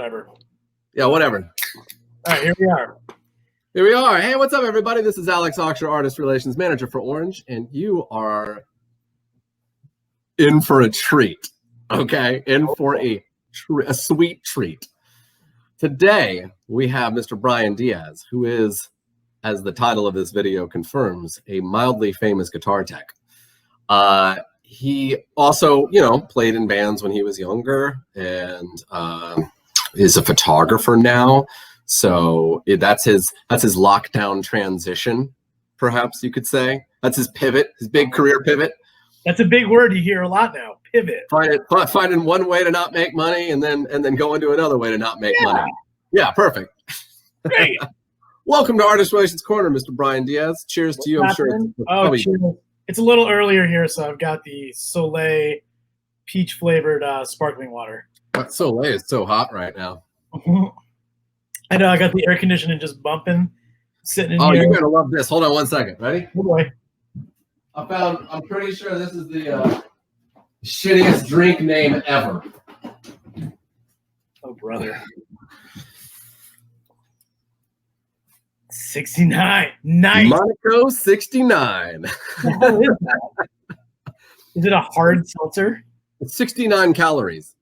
whatever. Yeah, whatever. All right, here we are. Here we are. Hey, what's up, everybody? This is Alex Auxier, Artist Relations Manager for Orange, and you are in for a treat, okay? In for a sweet treat. Today, we have Mr. Brian Diaz, who is, as the title of this video confirms, a mildly famous guitar tech. He also, played in bands when he was younger, and is a photographer now. So that's his lockdown transition, perhaps you could say. That's his pivot, his big career pivot. That's a big word you hear a lot now. Pivot. Finding one way to not make money and then going to another way to not make money. Yeah, perfect. Great. Welcome to Artist Relations Corner, Mr. Brian Diaz. Cheers to you. I'm sure cheers. It's a little earlier here, so I've got the Soleil peach flavored sparkling water. Soleil is so hot right now. I know, I got the air conditioning just bumping, sitting in here. Oh, you're gonna love this. Hold on one second. Ready? Oh boy. I'm pretty sure this is the shittiest drink name ever. Oh, brother. 69. Nice. Monaco 69. What the hell is that? Is it a hard seltzer? It's 69 calories.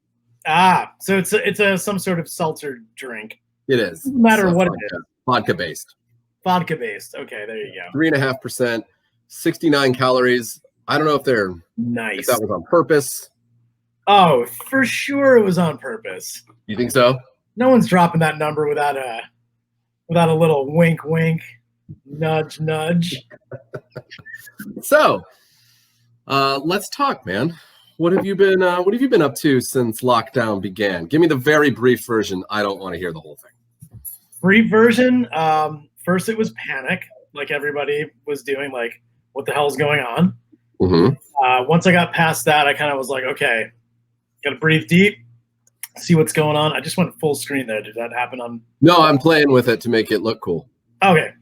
Ah, so it's some sort of seltzer drink. It is. No matter what it is. Vodka based. Vodka based. Okay, there you go. 3.5%, 69 calories. I don't know if they're nice. If that was on purpose. Oh, for sure it was on purpose. You think so? No one's dropping that number without a little wink wink, nudge nudge. So, let's talk, man. What have you been up to since lockdown began? Give me the very brief version. I don't want to hear the whole thing. Brief version. First, it was panic, like everybody was doing. Like, what the hell is going on? Mm-hmm. Once I got past that, I kind of was like, okay, got to breathe deep, see what's going on. I just went full screen there. Did that happen on? No, I'm playing with it to make it look cool. Okay.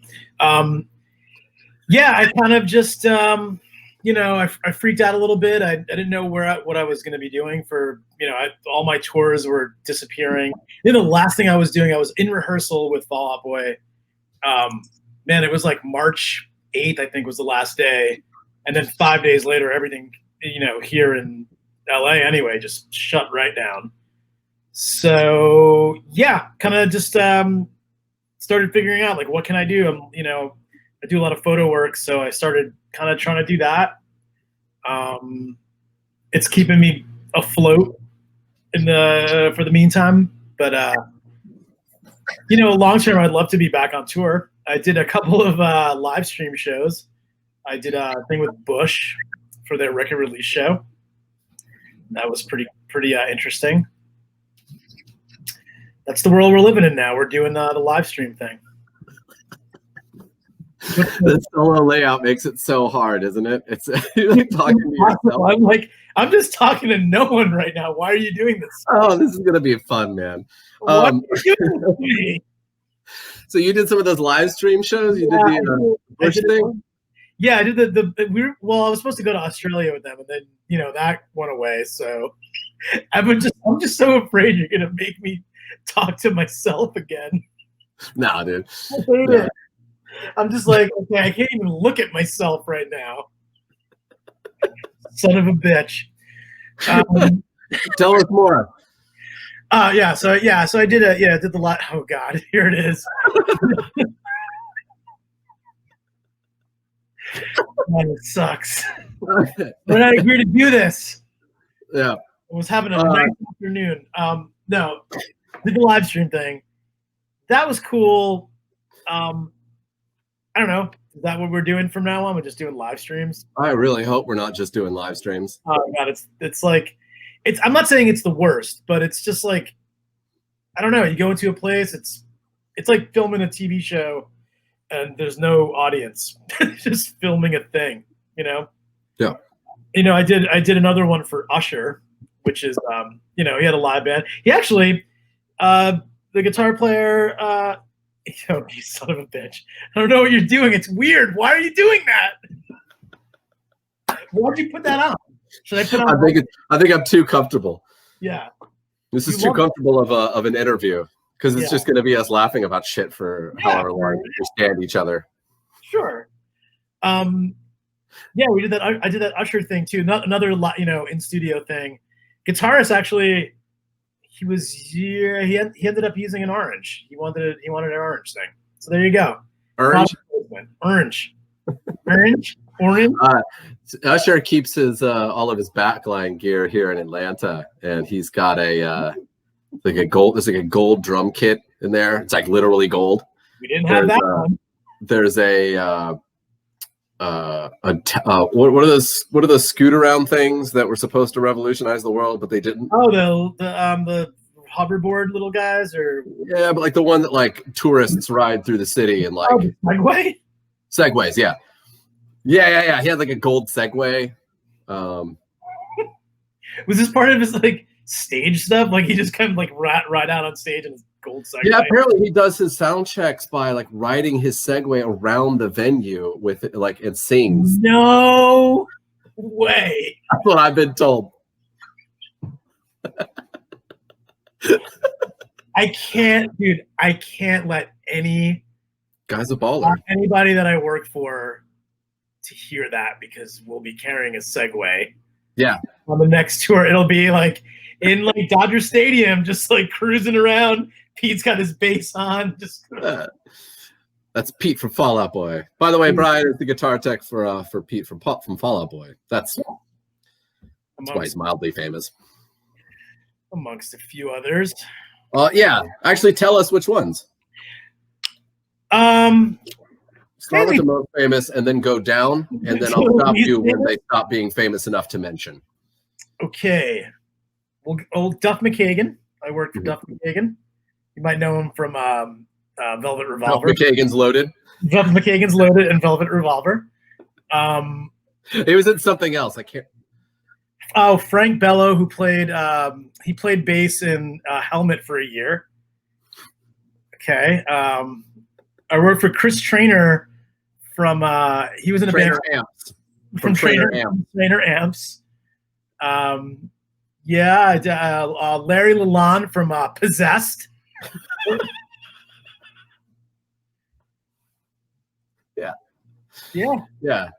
Yeah, I kind of just. I freaked out a little bit. I didn't know what I was going to be doing for, all my tours were disappearing. The last thing I was doing, I was in rehearsal with Fall Out Boy. Man, it was like March 8th, I think was the last day. And then 5 days later, everything, here in LA anyway, just shut right down. So yeah, kind of just started figuring out like, what can I do? I do a lot of photo work, so I started kind of trying to do that. It's keeping me afloat for the meantime, but long term, I'd love to be back on tour. I did a couple of live stream shows. I did a thing with Bush for their record release show. That was pretty interesting. That's the world we're living in now. We're doing the live stream thing. The solo layout makes it so hard, isn't it? It's you're like talking to yourself. I'm just talking to no one right now. Why are you doing this? Oh, this is gonna be fun, man. What are you doing to me? So you did some of those live stream shows? You did the Bush thing? Yeah, I did I was supposed to go to Australia with them, and then that went away. So I'm just so afraid you're gonna make me talk to myself again. Nah, dude. I hate it. I'm just like, okay, I can't even look at myself right now. Son of a bitch. Tell us more. So I did did the lot. Oh God, here it is. Man, it sucks. When I agreed to do this, yeah, I was having a nice afternoon. No, did the live stream thing. That was cool. I don't know. Is that what we're doing from now on? We're just doing live streams? I really hope we're not just doing live streams. Oh God, it's like I'm not saying it's the worst, but it's just like, I don't know. You go into a place, it's like filming a TV show and there's no audience. Just filming a thing, Yeah. I did another one for Usher, which is he had a live band. He actually the guitar player you son of a bitch. I don't know what you're doing. It's weird. Why are you doing that? Why'd you put that on? Should I put on? I think I'm too comfortable. Yeah. This is too comfortable of an interview because it's just going to be us laughing about shit for however long we understand each other. Sure. Yeah, we did that. I did that Usher thing too. Not another, in studio thing. Guitarist actually, he ended up using an orange. He wanted an orange thing. So there you go. Orange. Usher keeps his all of his backline gear here in Atlanta, and he's got a there's like a gold drum kit in there. It's like literally gold. We didn't have that one. There's what are those scoot around things that were supposed to revolutionize the world, but they didn't? Oh, the hoverboard little guys, or yeah, but like the one that like tourists ride through the city and like Segway? Segways, yeah. He had like a gold Segway. Was this part of his like stage stuff? Like he just kind of like ride out on stage in his gold Segway? Yeah, apparently he does his sound checks by like riding his Segway around the venue with it, like it sings. No way. That's what I've been told. I can't let any guy's a baller. Anybody that I work for to hear that, because we'll be carrying a Segway. Yeah. On the next tour, it'll be like in like Dodger Stadium, just like cruising around. Pete's got his bass on. Just that's Pete from Fall Out Boy. By the way, Brian is the guitar tech for Pete from Fall Out Boy. That's why he's mildly famous. Amongst a few others. Yeah. Actually, tell us which ones. Start with the most famous and then go down, and then I'll stop you when they stop being famous enough to mention. Okay. Well, old Duff McKagan. I worked for Duff McKagan. You might know him from Velvet Revolver. Duff McKagan's Loaded. Duff McKagan's Loaded and Velvet Revolver. He was in something else. I can't. Oh, Frank Bello, who played he played bass in Helmet for a year. Okay. I worked for Chris Traynor from he was in a band Amps. From Traynor Amps. Larry Lalonde from Possessed. Yeah.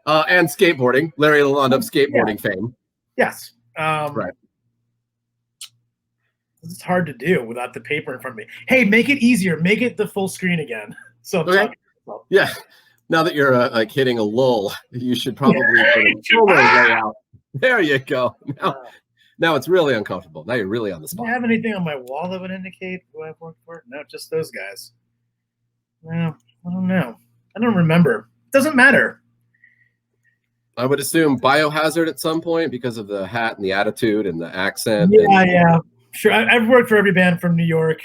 And skateboarding. Larry Lalonde of skateboarding fame. Yes. Right. This is hard to do without the paper in front of me. Hey, make it easier. Make it the full screen again. So okay. Yeah. Now that you're like hitting a lull, you should probably lay out. There you go. Now it's really uncomfortable. Now you're really on the spot. Do I have anything on my wall that would indicate who I've worked for? No, just those guys. No, I don't know. I don't remember. Doesn't matter. I would assume Biohazard at some point because of the hat and the attitude and the accent. Yeah. Sure. I've worked for every band from New York.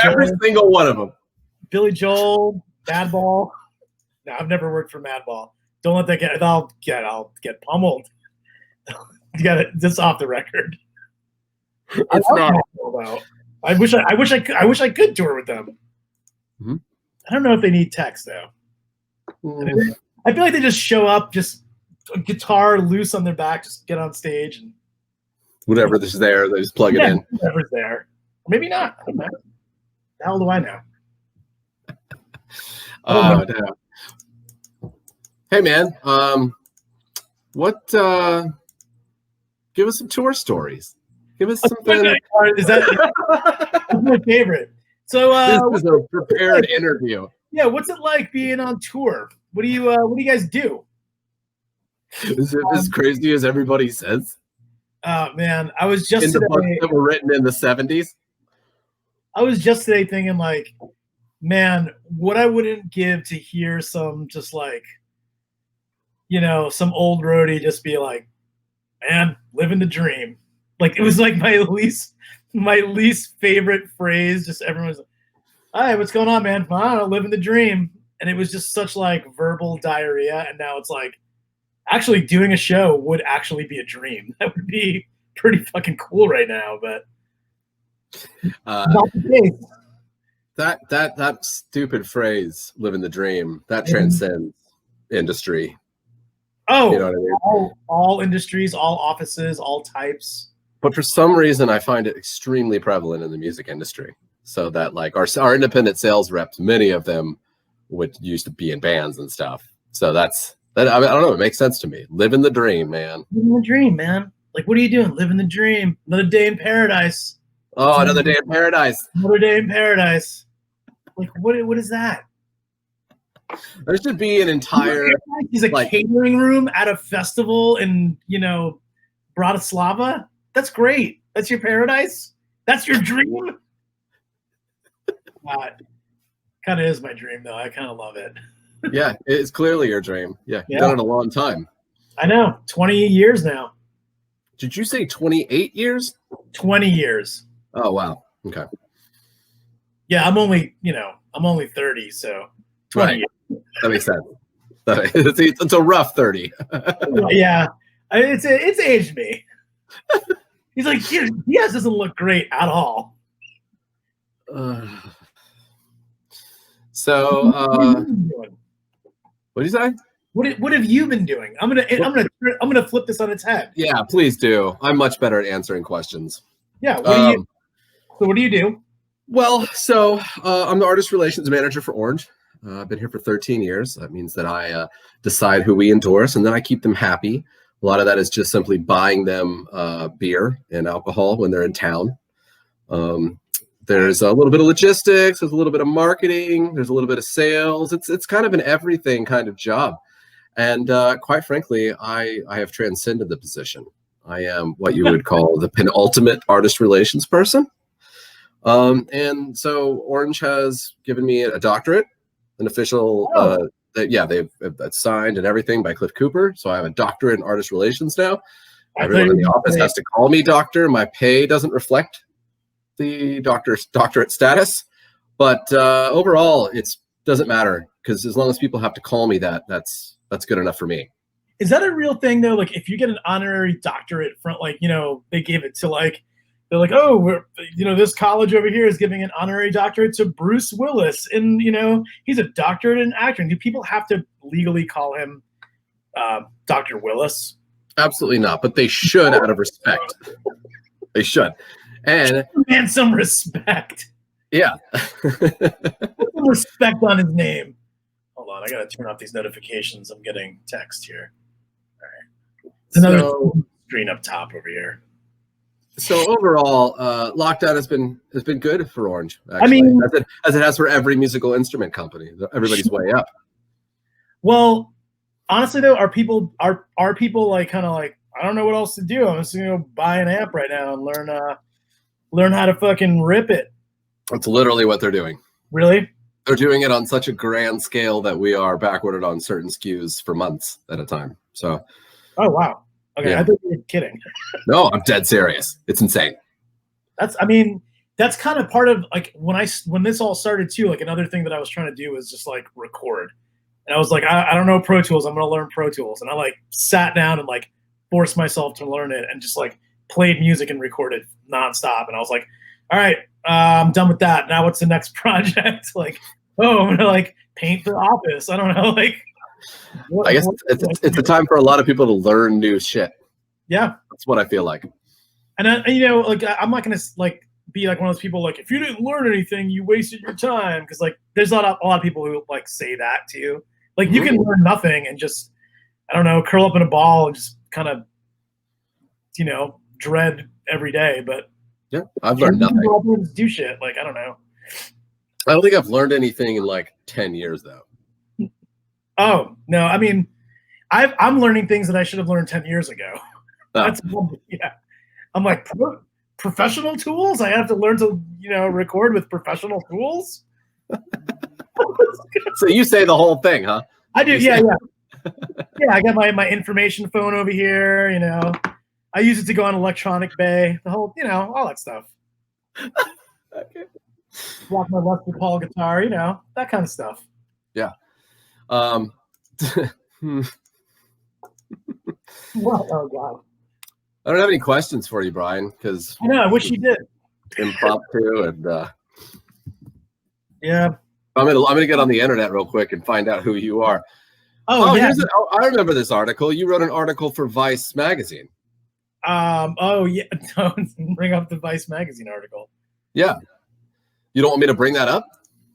Every single one of them. Billy Joel, Madball. No, I've never worked for Madball. Don't let that get. I'll get pummeled. You got it. Just off the record. It's not. Madball, I wish I could tour with them. Mm-hmm. I don't know if they need text though. I feel like they just show up, just a guitar loose on their back, just get on stage and whatever is there, they just plug it in. Whatever's there. Maybe not. I don't know. The hell do I know? No. Hey man, give us some tour stories. Give us something. Is that that's my favorite? So this is a prepared interview. Yeah, what's it like being on tour? What do you guys do? Is it as crazy as everybody says? Man, I was just in the books that were written in the 70s. I was just today thinking, like, man, what I wouldn't give to hear some just like, some old roadie just be like, man, living the dream. Like, it was like my least favorite phrase. Just everyone's like, hi, what's going on, man? I don't know, living the dream. And it was just such like verbal diarrhea. And now it's like, actually doing a show would actually be a dream. That would be pretty fucking cool right now, but not the case. That stupid phrase, living the dream, that transcends industry. Oh, you know what I mean? All industries, all offices, all types. But for some reason, I find it extremely prevalent in the music industry. So that like our independent sales reps, many of them would used to be in bands and stuff. So that's that. I mean, I don't know. It makes sense to me. Living the dream, man. Living the dream, man. Like, what are you doing? Living the dream. Another day in paradise. Oh, another day in paradise. Another day in paradise. Like, what is that? There should be an entire. He's a catering room at a festival in, Bratislava. That's great. That's your paradise. That's your dream. Kind of is my dream, though. I kind of love it. Yeah, it's clearly your dream. Yeah, you've done it a long time. I know. 20 years now. Did you say 28 years? 20 years. Oh, wow. Okay. Yeah, I'm only 30, so 20 years. That makes sense. It's a rough 30. Yeah, it's aged me. He's like, Diaz doesn't look great at all. So, what do you say? What have you been doing? I'm gonna flip this on its head. Yeah, please do. I'm much better at answering questions. Yeah. What do you do? Well, so I'm the artist relations manager for Orange. I've been here for 13 years. That means that I decide who we endorse, and then I keep them happy. A lot of that is just simply buying them beer and alcohol when they're in town. There's a little bit of logistics. There's a little bit of marketing. There's a little bit of sales. It's kind of an everything kind of job. And quite frankly, I have transcended the position. I am what you would call the penultimate artist relations person. And so Orange has given me a doctorate, an official, they've signed and everything by Cliff Cooper. So I have a doctorate in artist relations now. Everyone in the office has to call me doctor. My pay doesn't reflect the doctorate status, but overall, it doesn't matter because as long as people have to call me that's good enough for me. Is that a real thing though? Like, if you get an honorary doctorate from, they gave it to they're like, oh, this college over here is giving an honorary doctorate to Bruce Willis, and he's a doctorate in acting. Do people have to legally call him Dr. Willis? Absolutely not, but they should out of respect. They should. And some respect. Yeah. Some respect on his name. Hold on, I gotta turn off these notifications. I'm getting text here. All right. It's another screen up top over here. So overall, lockdown has been good for Orange. Actually, as it has for every musical instrument company. Everybody's way up. Well, honestly though, are people like kind of like, I don't know what else to do. I'm just gonna go buy an amp right now and learn how to fucking rip it. That's literally what they're doing. Really? They're doing it on such a grand scale that we are backwarded on certain SKUs for months at a time. So. Oh wow. Okay, yeah. I thought you were kidding. No, I'm dead serious. It's insane. That's kind of part of when this all started too. Like, another thing that I was trying to do was just record, and I was like, I don't know Pro Tools. I'm gonna learn Pro Tools, and I sat down and forced myself to learn it, and just played music and recorded nonstop. And I was like, all right, I'm done with that. Now what's the next project? I'm gonna paint the office. I don't know, I guess it's a time for a lot of people to learn new shit. Yeah, that's what I feel like. And I'm not gonna be one of those people if you didn't learn anything, you wasted your time, because there's a lot of people who say that to you. You can learn nothing and just, I don't know, curl up in a ball and just kind of dread every day. But yeah, I've learned nothing. Do shit I don't know. I don't think I've learned anything in 10 years though. Oh no, I'm learning things that I should have learned 10 years ago. That's I'm professional tools. I have to learn to record with professional tools. So you say the whole thing, huh? I do. Yeah. I got my information phone over here. I use it to go on Electronic Bay. The whole all that stuff. Okay. Walk my Les Paul guitar. That kind of stuff. Yeah. What? Oh God. I don't have any questions for you, Brian, because I know. I wish you did. Impromptu and yeah. I'm gonna get on the internet real quick and find out who you are. Oh yeah. I remember this article. You wrote an article for Vice magazine. Oh yeah, don't bring up the Vice magazine article. Yeah. You don't want me to bring that up?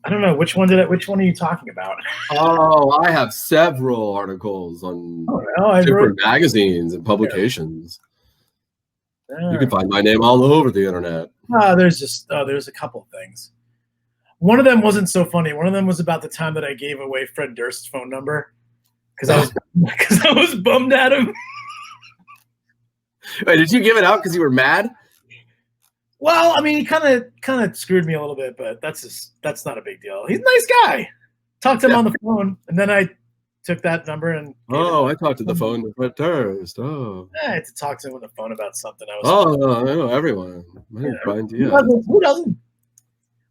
I don't know which one are you talking about? Oh, I have several articles on different magazines and publications. You can find my name all over the internet. There's a couple of things. One of them wasn't so funny. One of them was about the time that I gave away Fred Durst's phone number because I was bummed at him. Wait, did you give it out because you were mad? Well, I mean, he kind of screwed me a little bit, but that's not a big deal. He's a nice guy. Talked to him on the phone, and then I took that number and. I talked to the phone with Fred Durst. Oh. I had to talk to him on the phone about something. I know everyone. My name's Brian Diaz.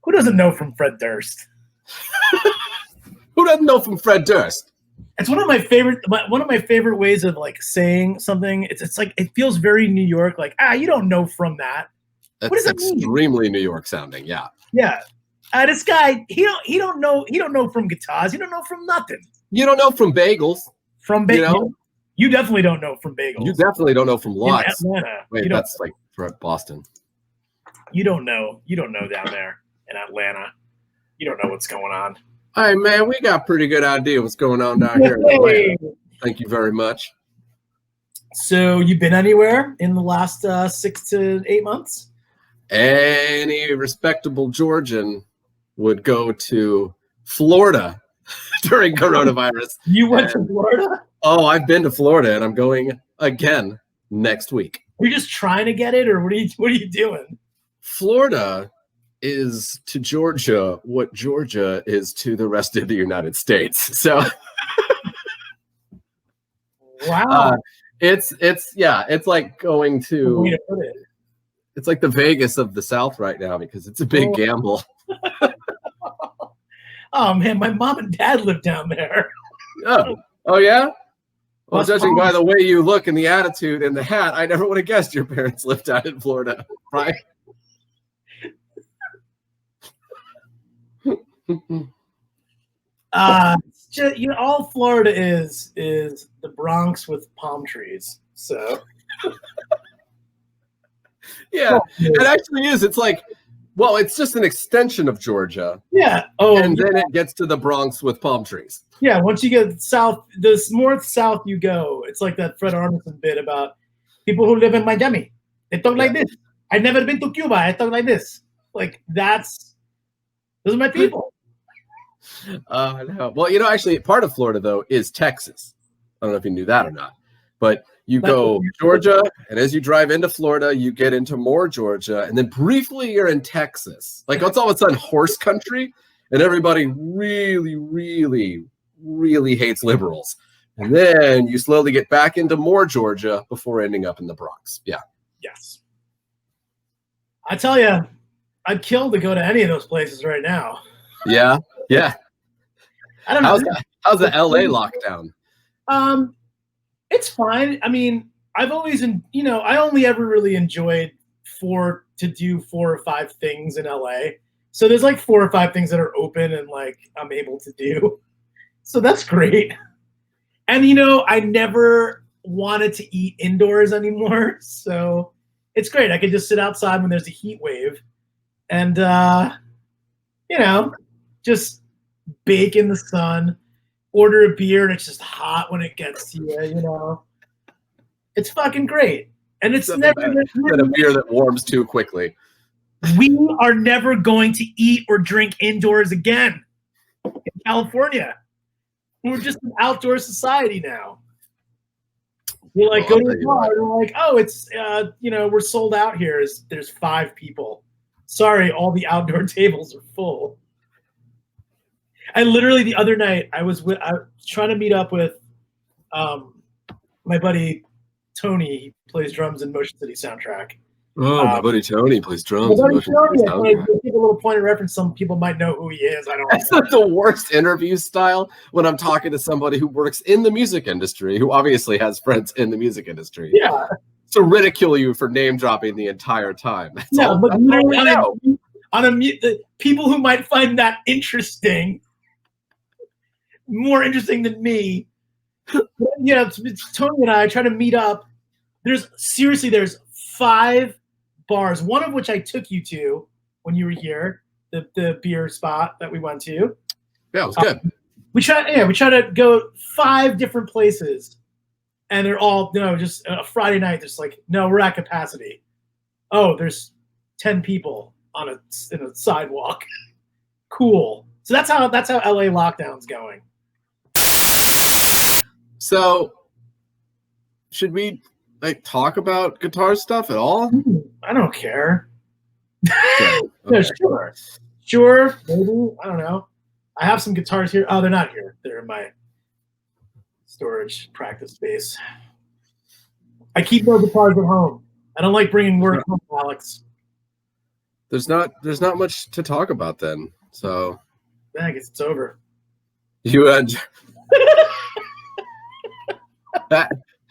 Who doesn't know from Fred Durst? Who doesn't know from Fred Durst? It's one of my favorite ways of like saying something. It's like it feels very New York. Like you don't know from that. That's extremely New York sounding. Yeah. Yeah. This guy, he don't know from guitars. He don't know from nothing. You don't know from bagels. From bagels. You definitely don't know from bagels. You definitely don't know from lots. In Atlanta. Wait, that's like Boston. You don't know down there in Atlanta. You don't know what's going on. Hey man, we got a pretty good idea what's going on down here in Atlanta. Thank you very much. So you been anywhere in the last 6 to 8 months? Any respectable Georgian would go to Florida during coronavirus. You went to Florida? Oh, I've been to Florida, and I'm going again next week. You're just trying to get it, or what are you doing? Florida is to Georgia what Georgia is to the rest of the United States. So, wow, it's like going to. Way to put it. It's like the Vegas of the South right now because it's a big gamble. Oh man, my mom and dad live down there. Oh yeah? Well, judging by the way you look and the attitude and the hat, I never would have guessed your parents lived out in Florida, right? All Florida is the Bronx with palm trees. So. Yeah, it actually is. It's like, well, it's just an extension of Georgia. Yeah. And then it gets to the Bronx with palm trees. Yeah. Once you get south, the more south you go, it's like that Fred Armisen bit about people who live in Miami. They talk like this. I've never been to Cuba. I talk like this. Like those are my people. No. Well, actually, part of Florida though is Texas. I don't know if you knew that or not, but. You go Georgia, and as you drive into Florida, you get into more Georgia, and then briefly you're in Texas. Like it's all of a sudden horse country, and everybody really, really, really hates liberals. And then you slowly get back into more Georgia before ending up in the Bronx. Yeah. Yes. I tell you, I'd kill to go to any of those places right now. Yeah. Yeah. I don't know. How's the LA lockdown? It's fine. I mean, I've always, I only ever really enjoyed 4 or 5 things in LA. So there's like 4 or 5 things that are open and like I'm able to do. So that's great. And, I never wanted to eat indoors anymore. So it's great. I could just sit outside when there's a heat wave and, just bake in the sun. Order a beer and it's just hot when it gets to you, It's fucking great. And it's never a beer that warms too quickly. We are never going to eat or drink indoors again in California. We're just an outdoor society now. You're like, go to the bar. We're like, oh, it's, we're sold out here. There's 5 people. Sorry, all the outdoor tables are full. I literally the other night I was trying to meet up with my buddy Tony. He plays drums in Motion City Soundtrack. Oh, my buddy Tony plays drums. In Motion City Soundtrack. Give a little point of reference. Some people might know who he is. I don't know. That's not the worst interview style when I'm talking to somebody who works in the music industry, who obviously has friends in the music industry. Yeah. To ridicule you for name dropping the entire time. That's yeah, but people who might find that interesting. More interesting than me. It's Tony and I try to meet up There's 5 bars, one of which I took you to when you were here, the beer spot that we went to. Yeah, it was good. We try to go 5 different places, and they're all just a Friday night. Just like, no, we're at capacity. Oh, there's 10 people in a sidewalk. Cool. So that's how LA lockdown's going. So, should we talk about guitar stuff at all? I don't care. Okay. Yeah, sure, maybe. I don't know. I have some guitars here. Oh, they're not here. They're in my storage practice space. I keep no guitars at home. I don't like bringing work home, Alex. There's not much to talk about then. So I guess it's over. You had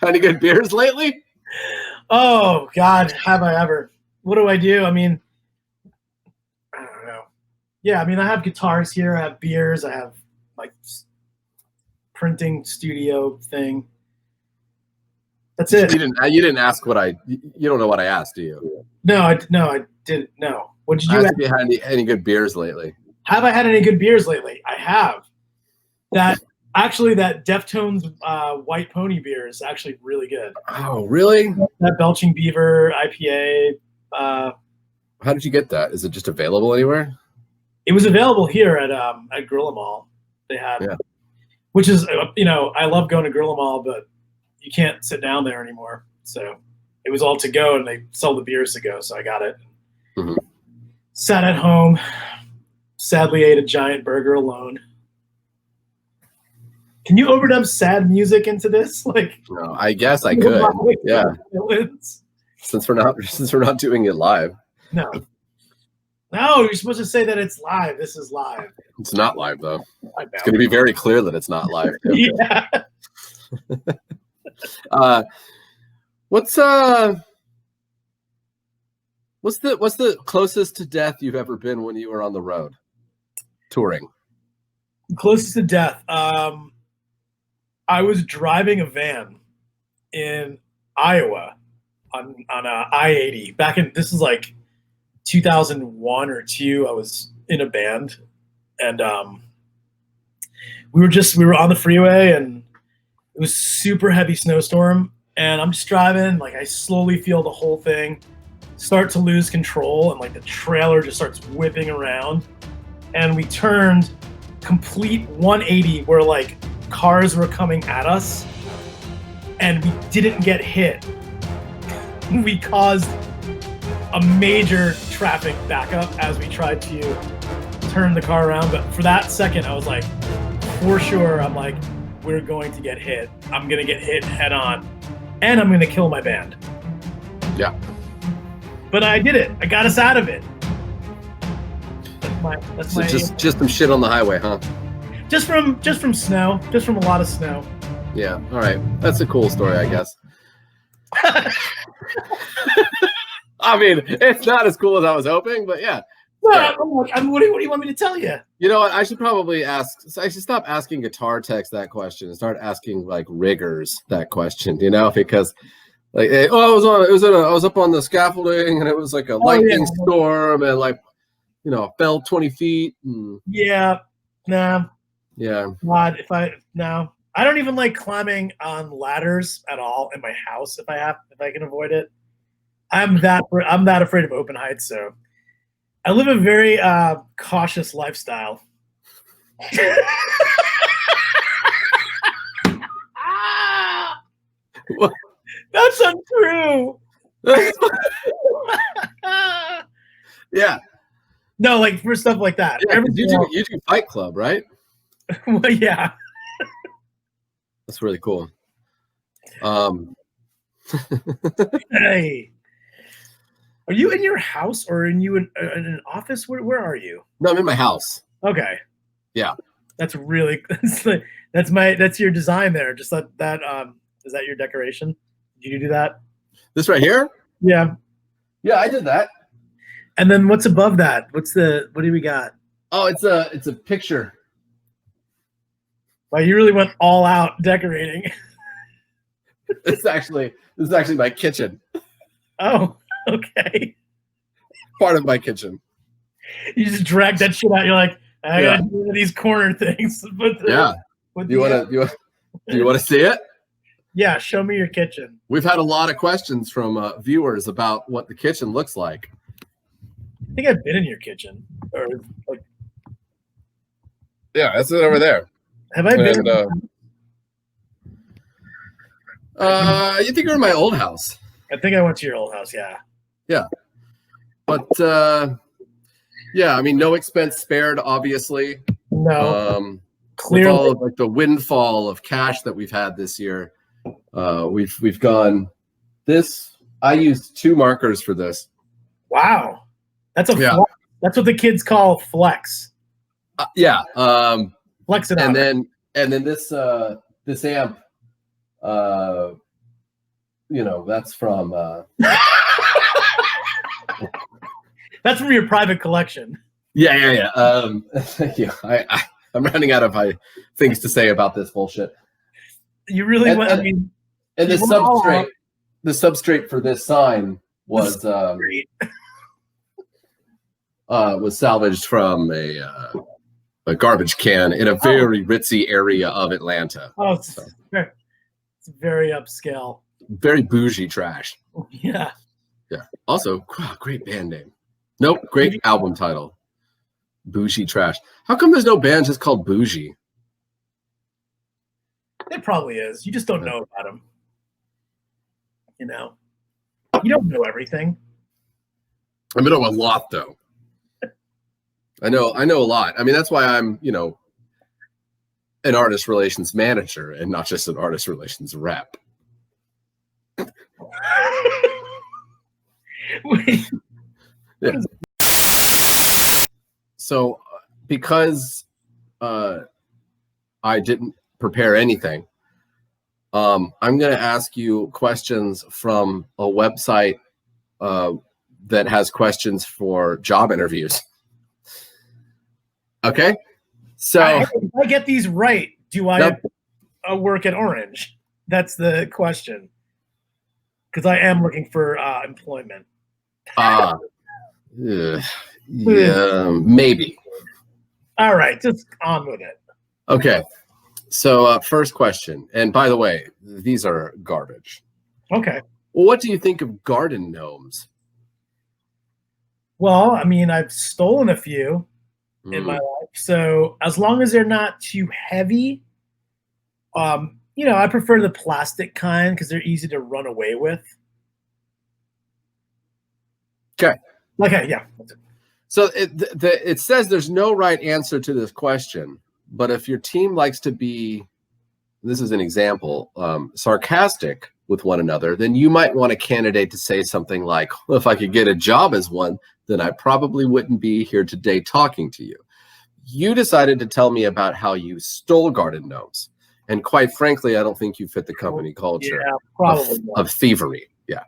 any good beers lately? Oh God, have I ever? What do I do? I mean, I don't know. Yeah, I mean, I have guitars here. I have beers. I have like printing studio thing. That's it. You didn't ask what you don't know what I asked, do you? No, I didn't. No. What did you ask? If you had any good beers lately? Have I had any good beers lately? I have. That Deftones White Pony beer is actually really good. Oh, really? That Belching Beaver IPA. How did you get that? Is it just available anywhere? It was available here at Gorilla Mall. They had, which is I love going to Gorilla Mall, but you can't sit down there anymore. So it was all to go, and they sell the beers to go. So I got it. Mm-hmm. Sat at home. Sadly, ate a giant burger alone. Can you overdub sad music into this? No, I guess I could. Yeah. Since we're not doing it live. No, you're supposed to say that it's live. This is live. It's not live though. It's going to be very clear that it's not live. Yeah. What's the closest to death you've ever been when you were on the road touring? Closest to death. I was driving a van in Iowa on I-80 this is like 2001 or 2. I was in a band, and we were on the freeway, and it was super heavy snowstorm, and I'm just driving. I slowly feel the whole thing start to lose control, and the trailer just starts whipping around, and we turned complete 180 where cars were coming at us, and we didn't get hit. We caused a major traffic backup as we tried to turn the car around, but for that second I was like, for sure, I'm like, we're going to get hit. I'm going to get hit head on, and I'm going to kill my band. Yeah. But I did it. I got us out of it. Just some shit on the highway, huh? Just from snow. Just from a lot of snow. Yeah. All right. That's a cool story, I guess. I mean, it's not as cool as I was hoping, but yeah. Well, what do you want me to tell you? You know what? I should probably stop asking guitar techs that question and start asking riggers that question. Because I was up on the scaffolding, and it was like a lightning storm, and fell 20 feet. And... Yeah. Nah. Yeah. God, I don't even like climbing on ladders at all in my house if I can avoid it. I'm that afraid of open heights, so I live a very cautious lifestyle. That's untrue. Yeah. No, for stuff like that. Yeah, you do Fight Club, right? Well, yeah. That's really cool. Hey. Are you in your house, or are you in an office? Where are you? No, I'm in my house. Okay. Yeah. That's that's your design there. Just that is that your decoration? Did you do that? This right here? Yeah. Yeah, I did that. And then what's above that? What do we got? Oh, it's a picture. Wow, you really went all out decorating. This is actually my kitchen. Oh, okay. Part of my kitchen. You just drag that shit out. You're like, I gotta do one of these corner things. But Do you want to see it? Yeah, show me your kitchen. We've had a lot of questions from viewers about what the kitchen looks like. I think I've been in your kitchen, or like, yeah, that's it over there. Have I been? You think you're in my old house? I think I went to your old house. Yeah. Yeah, but yeah, I mean, no expense spared, obviously. No. Clearly, with all of like the windfall of cash that we've had this year, we've gone. This I used 2 markers for this. Wow, that's flex. That's what the kids call flex. Yeah. Flex it and out. then this amp, that's from. That's from your private collection. Yeah. Thank you. I'm running out of things to say about this bullshit. You really want? I mean, and the substrate for this sign was salvaged from a garbage can in a very ritzy area of Atlanta. Oh, it's very upscale. Very bougie trash. Yeah. Yeah. Also, great band name. Nope, great album title. Bougie Trash. How come there's no band just called Bougie? It probably is. You just don't know about them. You don't know everything. I know a lot, though. I know a lot. I mean, that's why I'm, an artist relations manager and not just an artist relations rep. Yeah. So, because I didn't prepare anything, I'm going to ask you questions from a website that has questions for job interviews. Okay? So, if I get these right, do I work at Orange? That's the question. Because I am looking for employment. Yeah, maybe. All right, just on with it. Okay. So first question, and by the way, these are garbage. Okay. Well, what do you think of garden gnomes? Well, I mean, I've stolen a few in my life, so as long as they're not too heavy, I prefer the plastic kind because they're easy to run away with. Okay. Okay, yeah. So it says there's no right answer to this question, but if your team likes to be, this is an example, sarcastic with one another, then you might want a candidate to say something like, well, if I could get a job as one, then I probably wouldn't be here today talking to you. You decided to tell me about how you stole garden gnomes. And quite frankly, I don't think you fit the company culture of thievery. Yeah.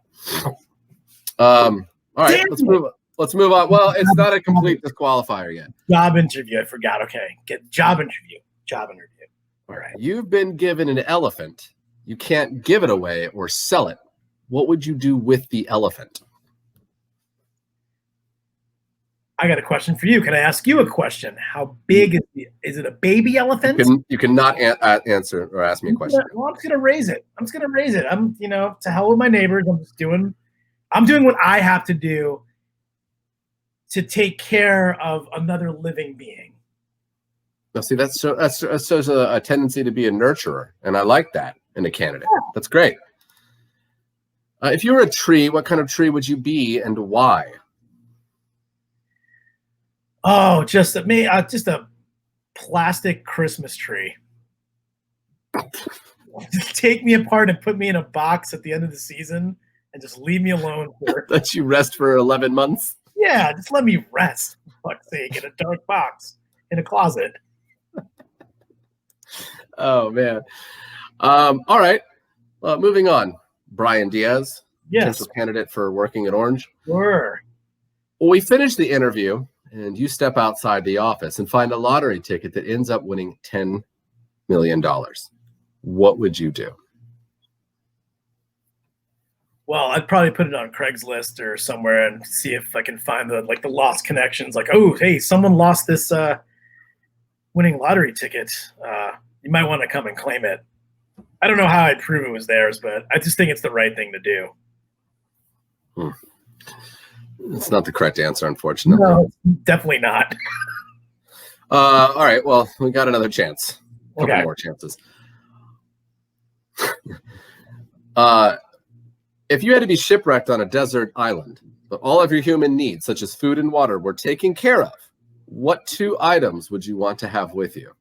All right, let's move on. Well, it's not a complete disqualifier yet. Job interview. I forgot. Okay. Get job interview. All right. You've been given an elephant. You can't give it away or sell it. What would you do with the elephant? I got a question for you. Can I ask you a question? How big is it a baby elephant? You cannot answer or ask me a question. Well, I'm just gonna raise it. I'm, to hell with my neighbors. I'm doing what I have to do to take care of another living being. Now, see, that shows a tendency to be a nurturer, and I like that in a candidate. Yeah. That's great. If you were a tree, what kind of tree would you be, and why? Oh, just a plastic Christmas tree. Just take me apart and put me in a box at the end of the season and just leave me alone. Let you rest for 11 months? Yeah, just let me rest, for fuck's sake, in a dark box in a closet. Oh, man. All right. Moving on. Brian Diaz, potential candidate for working at Orange. Sure. Well, we finished the interview, and you step outside the office and find a lottery ticket that ends up winning $10 million. What would you do? Well, I'd probably put it on Craigslist or somewhere and see if I can find the lost connections. Like, oh, hey, someone lost this winning lottery ticket. You might want to come and claim it. I don't know how I'd prove it was theirs, but I just think it's the right thing to do. It's not the correct answer, unfortunately. No, definitely not. All right. Well, we got another chance. A couple Okay. more chances. If you had to be shipwrecked on a desert island, but all of your human needs, such as food and water, were taken care of, what 2 items would you want to have with you?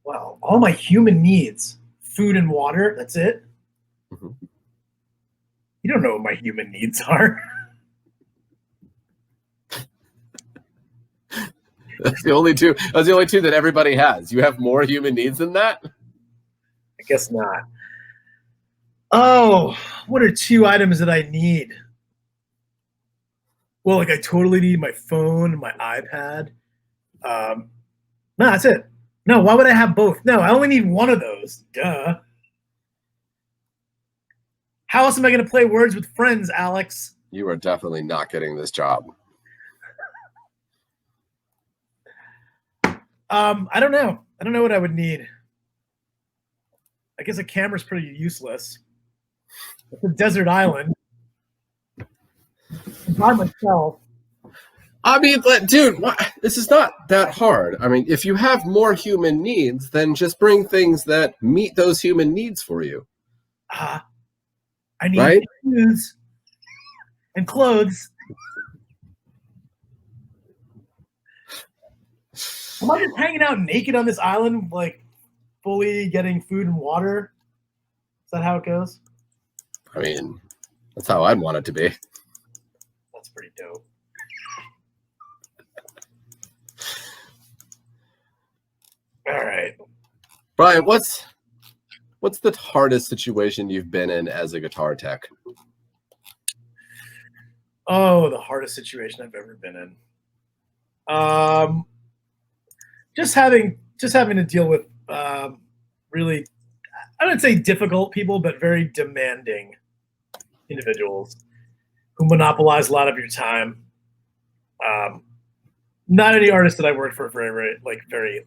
Well, all my human needs, food and water, that's it? Mm-hmm. You don't know what my human needs are. That's the only 2. That's the only 2 that everybody has. You have more human needs than that? I guess not. Oh, what are 2 items that I need? Well, like I totally need my phone, my iPad. No, that's it. No, why would I have both? No, I only need one of those. Duh. How else am I going to play Words with Friends, Alex? You are definitely not getting this job. I don't know. I don't know what I would need. I guess a camera's pretty useless. It's a desert island. By myself. I mean, dude, this is not that hard. I mean, if you have more human needs, then just bring things that meet those human needs for you. I need shoes and clothes. Am I just hanging out naked on this island, like fully getting food and water? Is that how it goes? I mean, that's how I'd want it to be. That's pretty dope. All right. Brian, what's the hardest situation you've been in as a guitar tech? Oh, the hardest situation I've ever been in. Just having to deal with really, I wouldn't say difficult people, but very demanding individuals who monopolize a lot of your time. Not any artist that I worked for very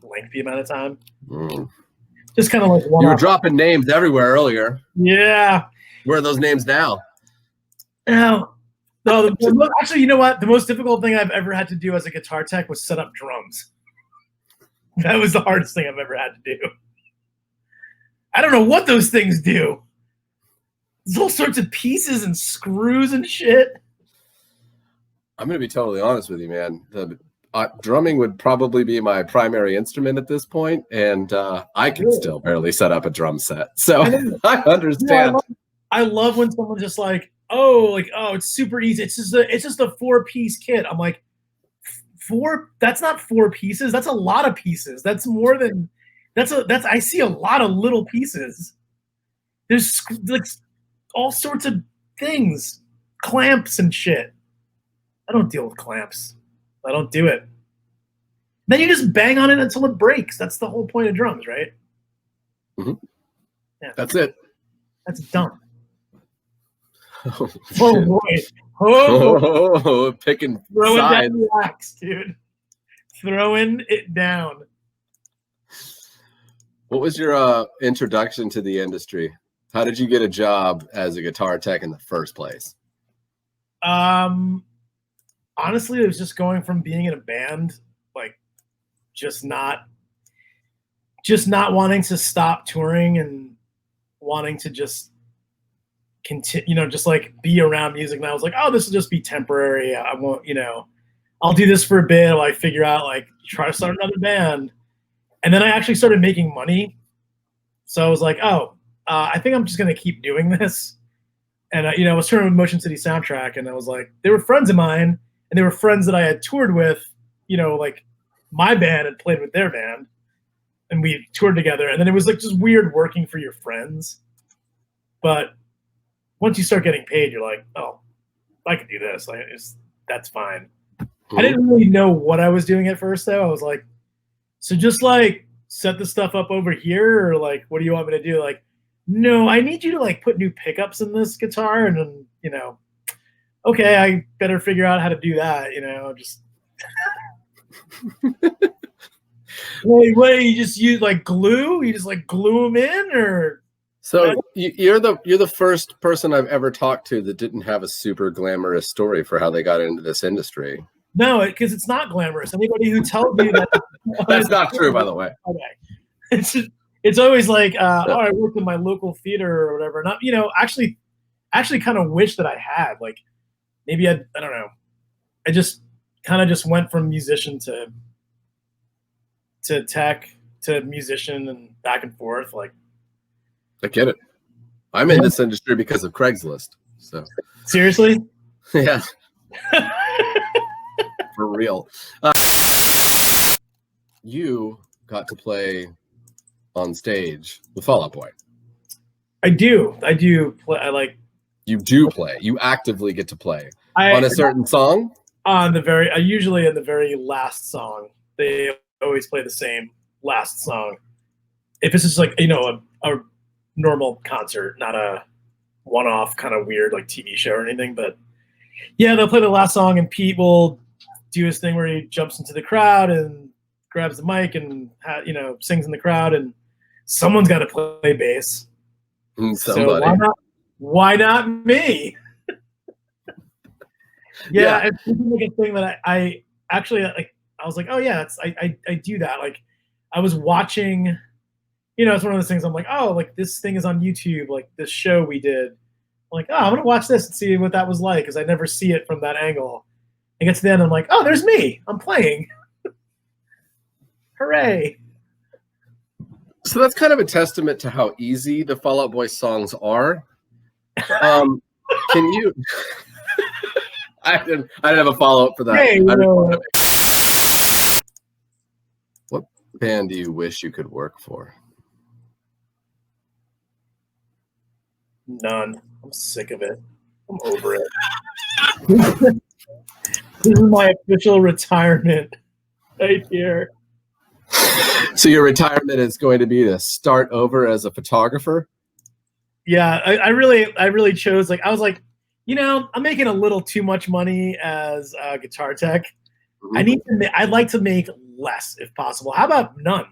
lengthy amount of time. Just kind of like one. You were dropping names everywhere earlier. Yeah. Where are those names now? No. Actually, you know what? The most difficult thing I've ever had to do as a guitar tech was set up drums. That was the hardest thing I've ever had to do. I don't know what those things do. There's all sorts of pieces and screws and shit. I'm going to be totally honest with you, man. Drumming would probably be my primary instrument at this point, and I can still barely set up a drum set. So I understand. I love when someone's just like, oh, it's super easy. It's just a 4-piece kit. I'm like, 4? That's not 4 pieces. That's a lot of pieces. That's more than I see a lot of little pieces. There's like all sorts of things, clamps and shit. I don't deal with clamps. I don't do it. Then you just bang on it until it breaks. That's the whole point of drums, right? Mm-hmm. Yeah. That's it. That's dumb. Oh boy. Oh, picking Throwing sides. down the axe, dude. Throwing it down. What was your introduction to the industry? How did you get a job as a guitar tech in the first place? Honestly, it was just going from being in a band, like just not wanting to stop touring and wanting to just continue, just like be around music. And I was like, oh, this will just be temporary. I won't, I'll do this for a bit while I figure out, like, try to start another band. And then I actually started making money. So I was like, oh, I think I'm just going to keep doing this. And, I was touring with Motion City Soundtrack, and I was like, they were friends of mine, and they were friends that I had toured with, like my band had played with their band, and we toured together. And then it was like just weird working for your friends. But once you start getting paid, you're like, oh, I could do this. That's fine. I didn't really know what I was doing at first, though. I was like, so just like set the stuff up over here, or like, what do you want me to do? Like, no, I need you to like put new pickups in this guitar, and then okay, I better figure out how to do that. Just wait, you just use like glue? You just like glue them in, or? So you're the first person I've ever talked to that didn't have a super glamorous story for how they got into this industry. No, because it's not glamorous. Anybody who tells you that that's not true, by the way. Okay, it's always like, I worked in my local theater or whatever. Not actually kind of wish that I had. Like maybe I don't know. I just kind of just went from musician to tech to musician and back and forth. Like. I get it. I'm in this industry because of Craigslist. So seriously? Yeah. For real. You got to play on stage with Fall Out Boy. I do play. You do play. You actively get to play on a certain song. Usually in the very last song. They always play the same last song. If it's just like a normal concert, not a one-off kind of weird like TV show or anything, but yeah, they'll play the last song, and Pete will do his thing where he jumps into the crowd and grabs the mic and sings in the crowd, and someone's got to play bass. Somebody. So why not me? Yeah, it's like a thing that I actually like. I was like, oh yeah, I do that. Like I was watching. It's one of those things I'm like, oh, like this thing is on YouTube, like this show we did. I'm like, oh, I'm going to watch this and see what that was like, because I never see it from that angle. I get to the end, I'm like, oh, there's me. I'm playing. Hooray. So that's kind of a testament to how easy the Fall Out Boy songs are. Can you... I didn't have a follow-up for that. Hey, What band do you wish you could work for? None. I'm sick of it. I'm over it. This is my official retirement right here. So your retirement is going to be to start over as a photographer? Yeah, I really chose, like, I was like, I'm making a little too much money as a guitar tech. Mm-hmm. I'd like to make less if possible. How about none?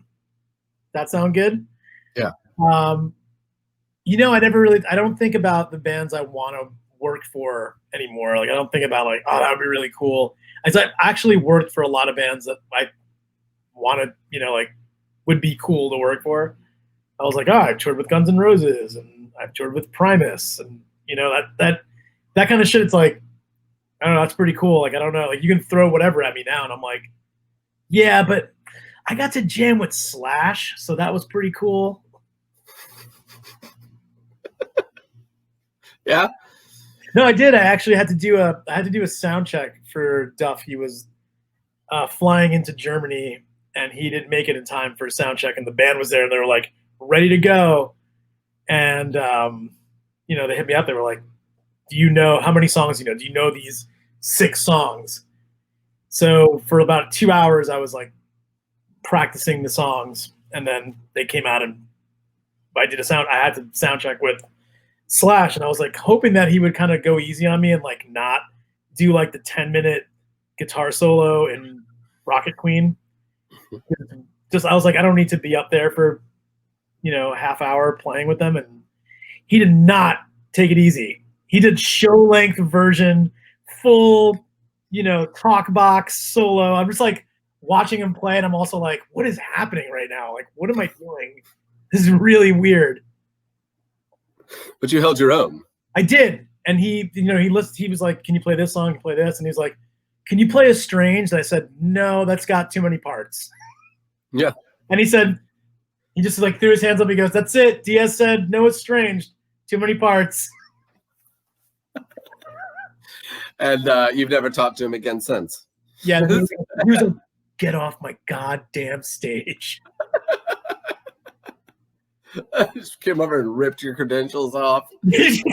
That sound good? Yeah. I don't think about the bands I want to work for anymore. Like, I don't think about like, oh, that would be really cool. I've actually worked for a lot of bands that I wanted, would be cool to work for. I was like, oh, I've toured with Guns N' Roses, and I've toured with Primus, and that kind of shit. It's like, I don't know, that's pretty cool. Like, I don't know, like you can throw whatever at me now, and I'm like, yeah, but I got to jam with Slash, so that was pretty cool. Yeah. No, I did. I actually had to do a sound check for Duff. He was flying into Germany, and he didn't make it in time for a sound check, and the band was there, and they were like ready to go. And they hit me up. They were like, do you know how many songs do you know these 6 songs? So for about 2 hours I was like practicing the songs, and then they came out and I had to sound check with Slash, and I was like hoping that he would kind of go easy on me and like not do like the 10-minute guitar solo in Rocket Queen. I was like, I don't need to be up there for half hour playing with them, and he did not take it easy. He did show length version, full talk box solo. I'm just like watching him play, and I'm also like, what is happening right now? Like, what am I doing? This is really weird. But you held your own. I did. And he was like, can you play this song? Can you play this? And he's like, can you play Estranged? And I said, no, that's got too many parts. Yeah. And he just like threw his hands up. He goes, that's it. Diaz said, no, Estranged. Too many parts. And you've never talked to him again since. Yeah. He was like, get off my goddamn stage. Just came over and ripped your credentials off. Like,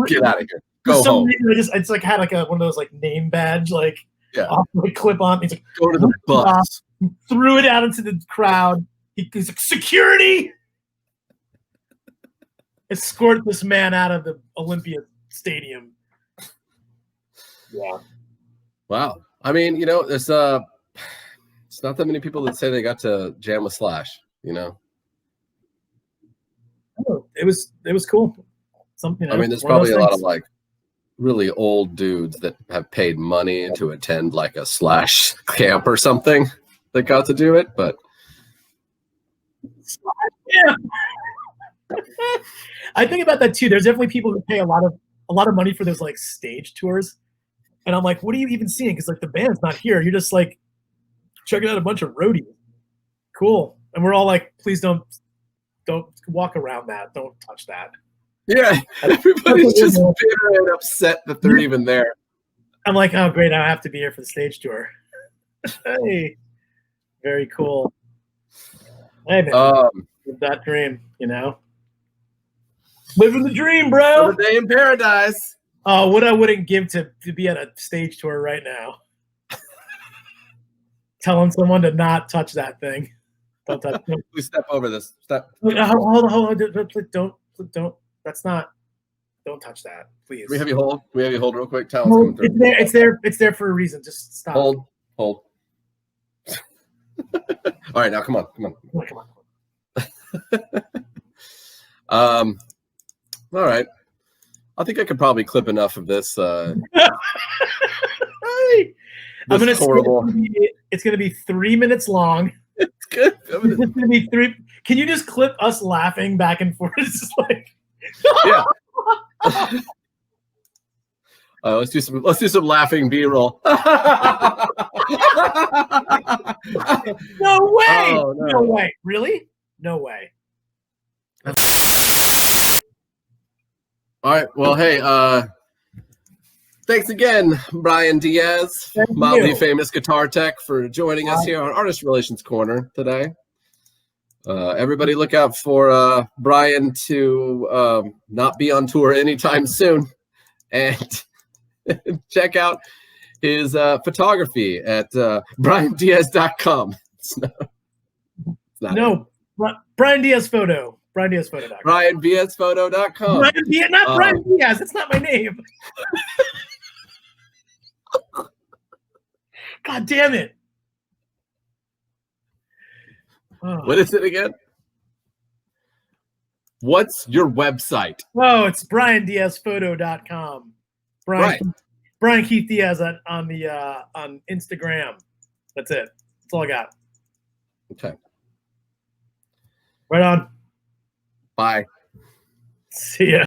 get out of here. Go home. Reason, it's like had like one of those like name badge off the clip on. He's like, go to the bus. threw it out into the crowd. He's like, security! Escort this man out of the Olympia Stadium. Yeah. Wow. I mean, there's it's not that many people that say they got to jam with Slash, Oh, it was cool. I mean, there's probably a lot of like really old dudes that have paid money to attend like a Slash camp or something that got to do it, but yeah. I think about that too. There's definitely people who pay a lot of money for those like stage tours, and I'm like, what are you even seeing? Because like the band's not here. You're just like checking out a bunch of roadies. Cool, and we're all like, please don't walk around that. Don't touch that. Yeah, everybody's just bitter and upset that they're even there. I'm like, oh great, I have to be here for the stage tour. Hey, very cool. Hey man, that dream, living the dream, bro. Another day in paradise. Oh, what I wouldn't give to be at a stage tour right now. Telling someone to not touch that thing. Don't touch it. Please step over this. Step. Hold on. Don't. That's not. Don't touch that, please. Can we have you hold? Can we have you hold real quick? Talon's coming through. It's there for a reason. Just stop. Hold. All right, now come on. All right. I think I could probably clip enough of this. I'm gonna horrible. It's gonna be 3 minutes long. It's good. It's gonna be 3. Can you just clip us laughing back and forth? It's just like, yeah. Let's do some laughing B-roll. No way! Oh, no. No way! Really? No way. All right. Well, hey, thanks again, Brian Diaz, mildly famous guitar tech, for joining us here on Artist Relations Corner today. Everybody look out for Brian to not be on tour anytime soon. And check out his photography at briandiaz.com. Brian Diaz Photo. BrianDiazPhoto.com. BrianDiazPhoto.com. Brian Diaz, not Brian Diaz. That's not my name. God damn it. Oh. What is it again? What's your website? Oh, it's BrianDiazPhoto.com. Brian Keith Diaz on Instagram. That's it. That's all I got. Okay. Right on. Bye. See ya.